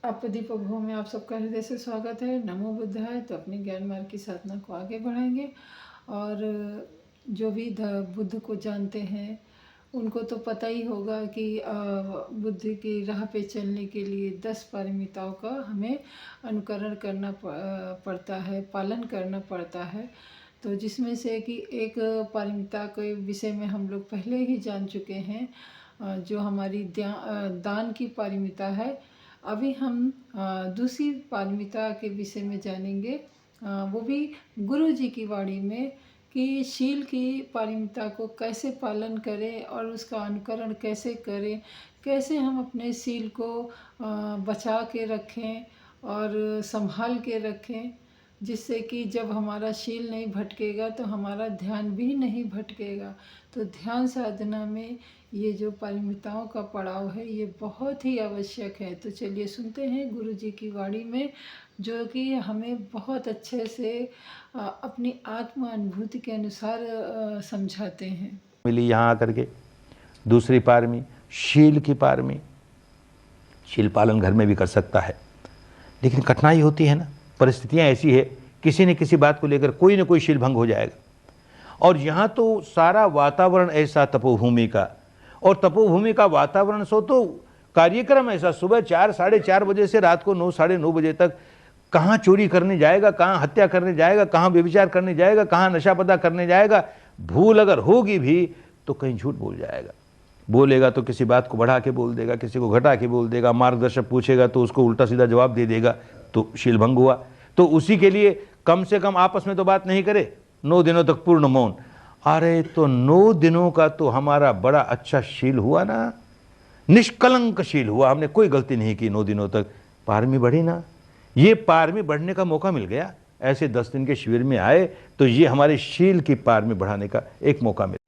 आप दीपक भव में आप सबका हृदय से स्वागत है। नमो बुद्धाय। तो अपने ज्ञान मार्ग की साधना को आगे बढ़ाएंगे और जो भी बुद्ध को जानते हैं उनको तो पता ही होगा कि बुद्ध की राह पे चलने के लिए 10 पारमिताओं का हमें अनुकरण करना पड़ता है, पालन करना पड़ता है। तो जिसमें से कि एक पारमिता के विषय में हम लोग पहले ही जान चुके हैं, जो हमारी दान की पारमिता है। अभी हम दूसरी पारमिता के विषय में जानेंगे, वो भी गुरु जी की वाणी में, कि शील की पारमिता को कैसे पालन करें और उसका अनुकरण कैसे करें, कैसे हम अपने शील को बचा के रखें और संभाल के रखें, जिससे कि जब हमारा शील नहीं भटकेगा तो हमारा ध्यान भी नहीं भटकेगा। तो ध्यान साधना में ये जो पारमिताओं का पड़ाव है ये बहुत ही आवश्यक है। तो चलिए सुनते हैं गुरु जी की वाणी में, जो कि हमें बहुत अच्छे से अपनी आत्म अनुभूति के अनुसार समझाते हैं। मिली यहाँ आकर के दूसरी पारमी, शील की पारमी। शील पालन घर में भी कर सकता है, लेकिन कठिनाई होती है ना, परिस्थितियाँ ऐसी है, किसी न किसी बात को लेकर कोई न कोई शील भंग हो जाएगा। और यहाँ तो सारा वातावरण ऐसा तपोभूमि का, और तपोभूमि का वातावरण सो तो कार्यक्रम ऐसा, सुबह 4 साढ़े 4 बजे से रात को 9 साढ़े 9 बजे तक कहाँ चोरी करने जाएगा, कहाँ हत्या करने जाएगा, कहाँ व्यभिचार करने जाएगा, कहाँ नशा पता करने जाएगा। भूल अगर होगी भी तो कहीं झूठ बोल जाएगा, बोलेगा तो किसी बात को बढ़ा के बोल देगा, किसी को घटा के बोल देगा, मार्गदर्शक पूछेगा तो उसको उल्टा सीधा जवाब दे देगा, तो शील भंग हुआ। तो उसी के लिए कम से कम आपस में तो बात नहीं करे, 9 दिनों तक पूर्ण मौन। अरे तो 9 दिनों का तो हमारा बड़ा अच्छा शील हुआ ना, निष्कलंक शील हुआ, हमने कोई गलती नहीं की 9 दिनों तक। पारमी बढ़ी ना, ये पारमी बढ़ने का मौका मिल गया। ऐसे 10 दिन के शिविर में आए तो ये हमारे शील की पारमी बढ़ाने का एक मौका मिला।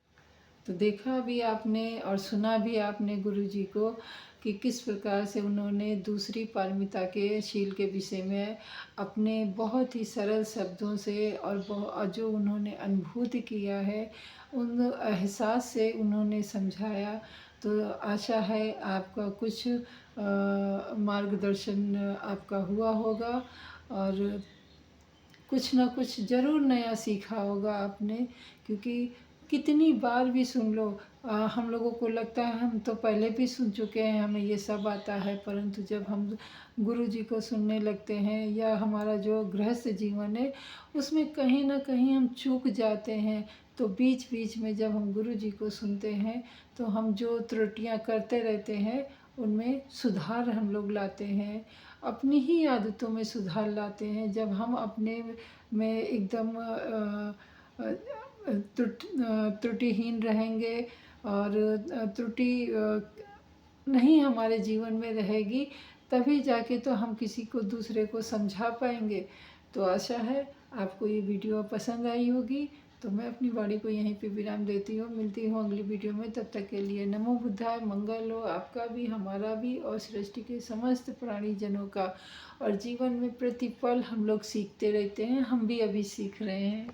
तो देखा भी आपने और सुना भी आपने गुरु जी को कि किस प्रकार से उन्होंने दूसरी पारमिता के शील के विषय में अपने बहुत ही सरल शब्दों से और जो उन्होंने अनुभूति किया है उन एहसास से उन्होंने समझाया। तो आशा है आपका कुछ मार्गदर्शन आपका हुआ होगा और कुछ ना कुछ ज़रूर नया सीखा होगा आपने, क्योंकि कितनी बार भी सुन लो, हम लोगों को लगता है हम तो पहले भी सुन चुके हैं, हमें ये सब आता है। परंतु जब हम गुरु जी को सुनने लगते हैं या हमारा जो गृहस्थ जीवन है उसमें कहीं ना कहीं हम चूक जाते हैं। तो बीच बीच में जब हम गुरु जी को सुनते हैं तो हम जो त्रुटियां करते रहते हैं उनमें सुधार हम लोग लाते हैं, अपनी ही आदतों में सुधार लाते हैं। जब हम अपने में एकदम त्रुटिहीन रहेंगे और त्रुटि नहीं हमारे जीवन में रहेगी, तभी जाके तो हम किसी को दूसरे को समझा पाएंगे। तो आशा है आपको ये वीडियो पसंद आई होगी। तो मैं अपनी वाणी को यहीं पे विराम देती हूँ, मिलती हूँ अगली वीडियो में। तब तक के लिए नमो बुद्धाय। मंगल हो आपका भी, हमारा भी और सृष्टि के समस्त प्राणी जनों का। और जीवन में प्रतिपल हम लोग सीखते रहते हैं, हम भी अभी सीख रहे हैं।